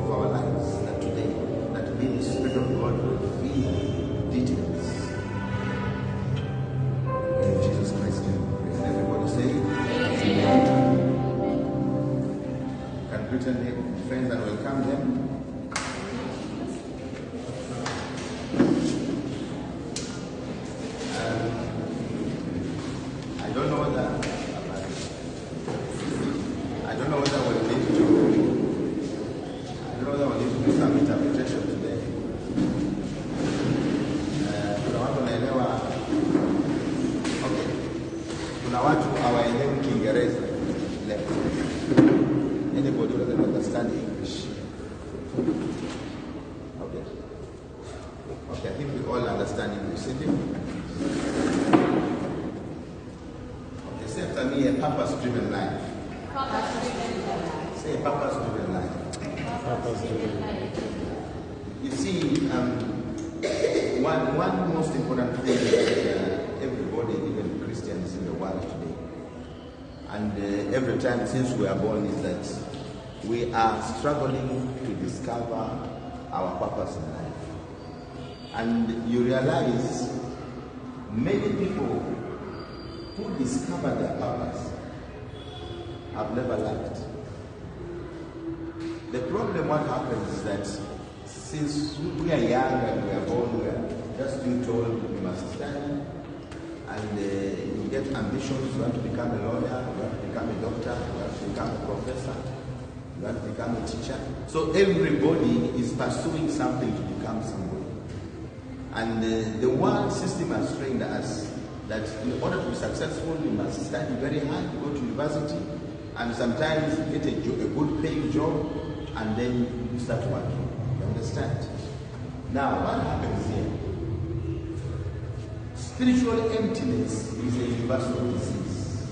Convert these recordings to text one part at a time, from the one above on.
of our lives that today, that may the Spirit of God reveal details. In Jesus Christ's name, and everybody say, Amen. Can greet any friends and welcome them. One most important thing that everybody, even Christians in the world today, and every time since we are born, is that we are struggling to discover our purpose in life. And you realize many people who discover their purpose have never left. The problem, what happens is that since we are young and we are born, we are just being told we must study, and you get ambitions. You want to become a lawyer, you want to become a doctor, you want to become a professor, you want to become a teacher. So everybody is pursuing something to become somebody. And the world system has trained us that in order to be successful, you must study very hard, go to university, and sometimes get a good paying job, and then you start working. You understand? Now, what happens here? Spiritual emptiness is a universal disease.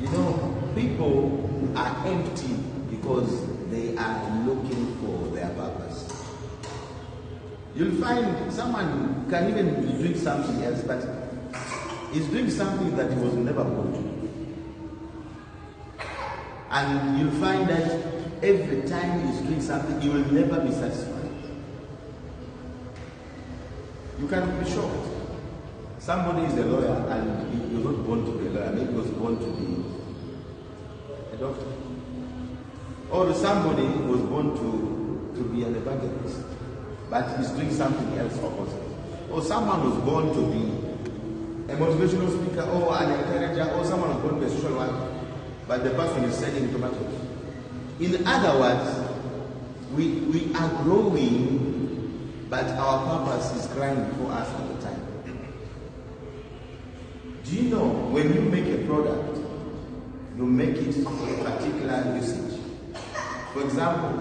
You know, people are empty because they are looking for their purpose. You'll find someone can even be doing something else, but is doing something that he was never born to do. And you'll find that every time he's doing something, he will never be satisfied. You can be shocked. Somebody is a lawyer and he was not born to be a lawyer, maybe he was born to be a doctor. Or somebody was born to be an evangelist, but he's doing something else opposite. Or someone was born to be a motivational speaker, or an encourager, or someone was born to be a social worker, but the person is selling tomatoes. In other words, we are growing, but our purpose is crying before us at the time. Do you know, when you make a product, you make it for a particular usage? For example,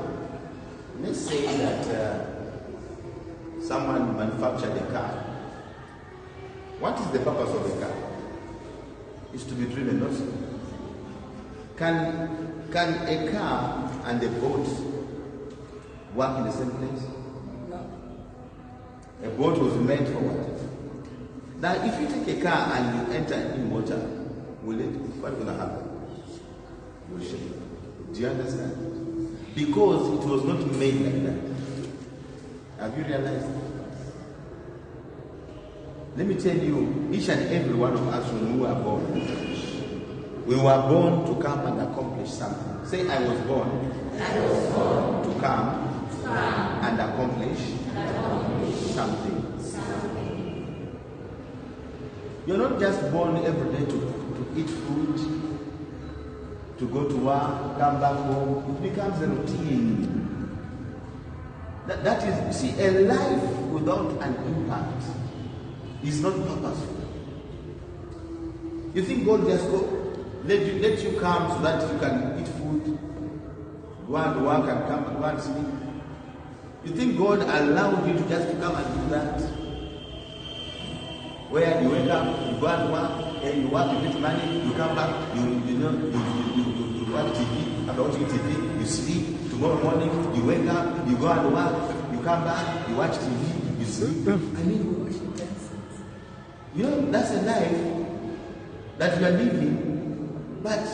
let's say that someone manufactured a car. What is the purpose of a car? It's to be driven, not so. Can a car and a boat work in the same place? No. A boat was made for what? Now, if you take a car and you enter in water, what's going to happen? You will shake. Do you understand? Because it was not made like that. Have you realized? Let me tell you, each and every one of us, when we were born, we were born to come and accomplish something. Say, I was born, to come and accomplish something. You're not just born every day to eat food, to go to work, come back home. It becomes a routine. That is, see, a life without an impact is not purposeful. You think God just let you come so that you can eat food, go and work and come and go and sleep? You think God allowed you to just come and do that? Where you wake up, you go and work, and you work, you get money, you come back, you watch TV, after watching TV, you sleep, tomorrow morning, you wake up, you go and work, you come back, you watch TV, you sleep. I mean, you know, that's a life that you are living, but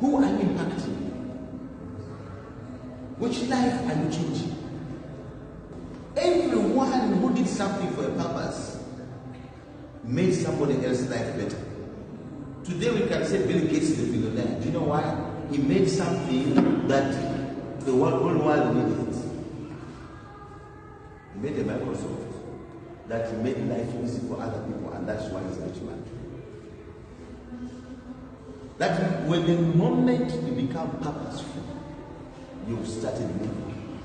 who are you impacting? Which life are you changing? Everyone who did something for a purpose made somebody else's life better. Today we can say Bill Gates is a billionaire. Do you know why? He made something that the whole world needed. He made a Microsoft that made life easy for other people, and that's why he's a rich man. That when the moment you become purposeful, you started moving.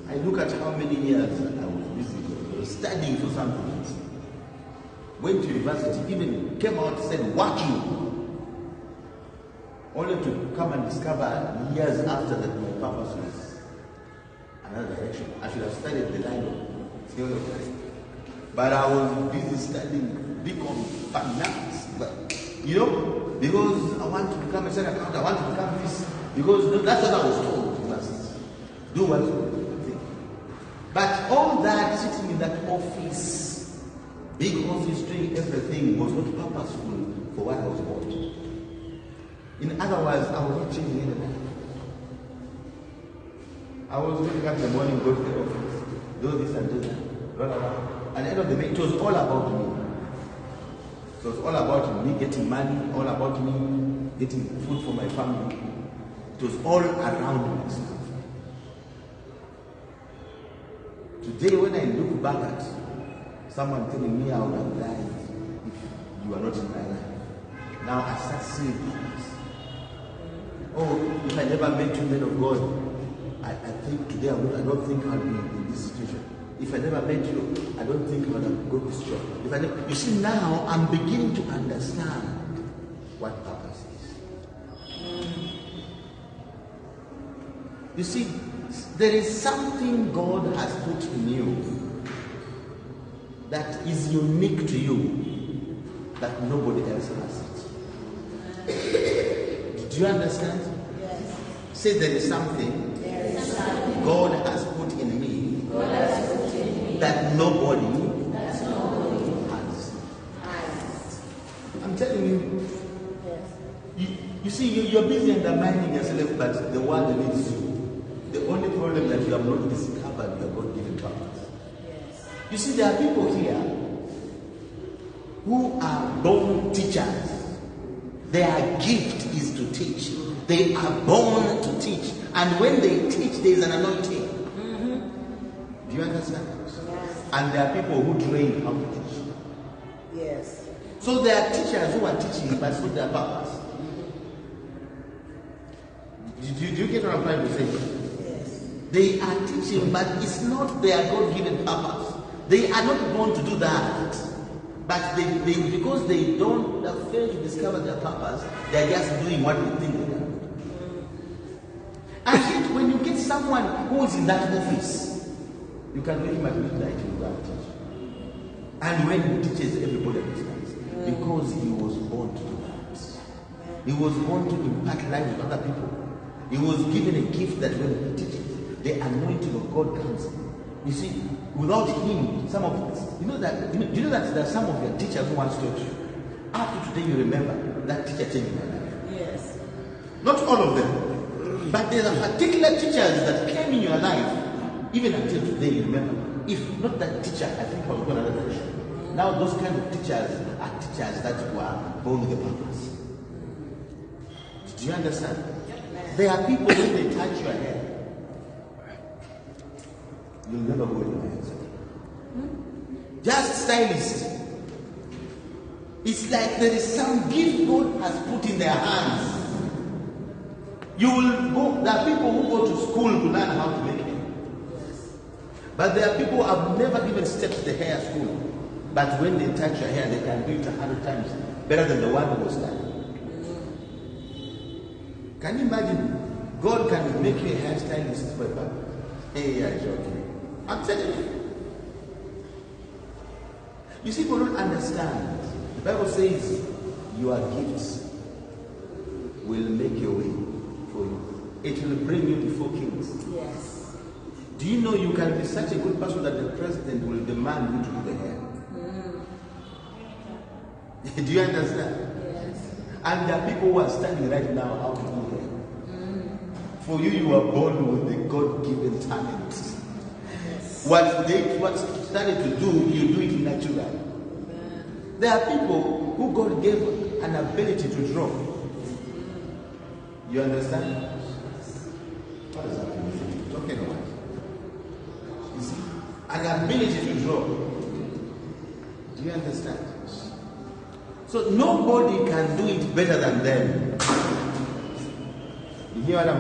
I look at how many years I was busy studying for something. Went to university, even came out, said working, only to come and discover years after that my purpose was another direction. I should have studied the line of theory of Christ. But I was busy studying become finance. But, because I want to become a second accountant, I want to become this. Because that's what I was told. You must do what you think. But all that sitting in that office, big office doing everything, was not purposeful for what I was bought. In other words, I was not changing anything. I was waking up in the morning, go to the office, do this and do that, run around. At the end of the day, it was all about me. It was all about me getting money, all about me getting food for my family. It was all around myself. Today, when I look back at someone telling me I would have died if you are not in my life, now I start seeing things. Oh, if I never met you, men of God, I think today I don't think I'll be in this situation. If I never met you, I don't think I would have got this job. You see, now I'm beginning to understand what purpose is. You see, there is something God has put in you that is unique to you that nobody else has it. Do you understand? Yes. Say there is something God has put in me that nobody has. I'm telling you. You see, you're busy undermining yourself, but the world needs you. The only problem that you have not discovered your God-given purpose. Yes. You see, there are people here who are born teachers. Their gift is to teach. They are born to teach. And when they teach, there is an anointing. Do you understand? Yes. And there are people who train how to teach. Yes. So there are teachers who are teaching, but it's not their purpose. Do you get what I'm trying to say? Yes. They are teaching, but it's not their God-given purpose. They are not born to do that. But they because they don't fail to discover their purpose, they are just doing what they think they can do. And yet, when you get someone who is in that office, you can make him at midnight and go and teach. And when he teaches, everybody understands. Because he was born to do that. He was born to impact life with other people. He was given a gift that when he teaches, the anointing of God comes. You see, without him, some of us, do you know that there are some of your teachers who once taught you. After today, you remember that teacher changed my life. Yes. Not all of them, but there are particular teachers that came in your life. Even until today, you remember. If not that teacher, I think I was going another direction. Now those kind of teachers are teachers that were born with a purpose. Do you understand? There are people when they touch your hair, you'll never go in your hands. Just stylist. It's like there is some gift God has put in their hands. You will go, there are people who go to school to learn how to make hair. But there are people who have never even stepped the hair school. But when they touch your hair, they can do it 100 times better than the one who was done. Can you imagine? God can make you a hairstylist for a purpose. Hey, I'm joking. I'm telling you. You see, people don't understand. The Bible says your gifts will make your way for you. It will bring you before kings. Yes. Do you know you can be such a good person that the president will demand you to do the hair? Do you understand? Yes. And there are people who are studying right now how to do hair. For you, you are born with a God-given talent. What started to do, you do it naturally. There are people who God gave an ability to draw. You understand? What is happening? It's okay, no. You see, an ability to draw. Do you understand? So nobody can do it better than them. You hear what I'm saying?